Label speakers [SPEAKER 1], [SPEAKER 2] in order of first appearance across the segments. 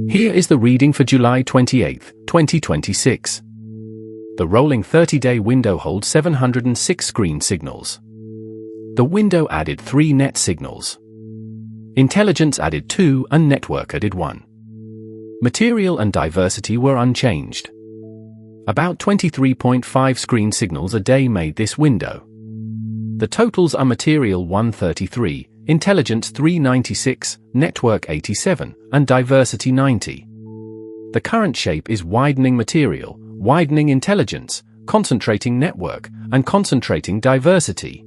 [SPEAKER 1] Here is the reading for July 28, 2026. The rolling 30-day window holds 706 screen signals. The window added 3 net signals. Intelligence added 2 and network added 1. Material and diversity were unchanged. About 23.5 screen signals a day made this window. The totals are material 133, intelligence 396, network 87, and diversity 90. The current shape is widening material, widening intelligence, concentrating network, and concentrating diversity.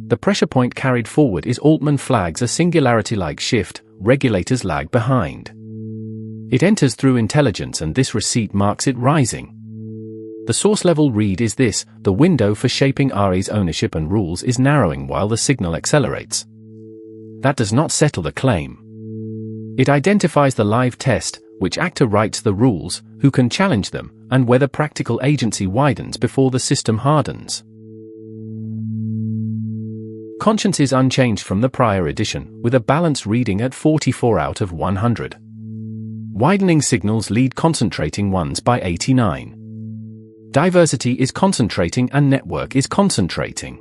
[SPEAKER 1] The pressure point carried forward is Altman flags a singularity-like shift, regulators lag behind. It enters through intelligence and this receipt marks it rising. The source level read is this: the window for shaping RA's ownership and rules is narrowing while the signal accelerates. That does not settle the claim. It identifies the live test, which actor writes the rules, who can challenge them, and whether practical agency widens before the system hardens. Conscience is unchanged from the prior edition, with a balanced reading at 44 out of 100. Widening signals lead concentrating ones by 89. Diversity is concentrating and network is concentrating.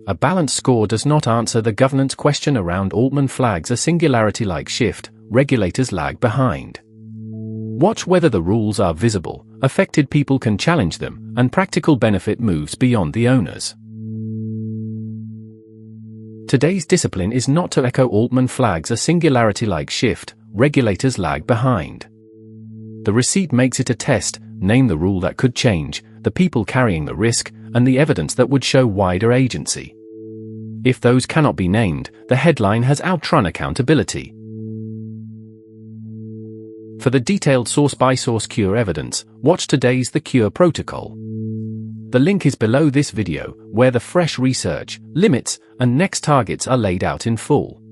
[SPEAKER 1] A balanced score does not answer the governance question around Altman flags a singularity-like shift, regulators lag behind. Watch whether the rules are visible, affected people can challenge them, and practical benefit moves beyond the owners. Today's discipline is not to echo Altman flags a singularity-like shift, regulators lag behind. The receipt makes it a test: name the rule that could change, the people carrying the risk, and the evidence that would show wider agency. If those cannot be named, the headline has outrun accountability. For the detailed source-by-source cure evidence, watch today's The Cure Protocol. The link is below this video, where the fresh research, limits, and next targets are laid out in full.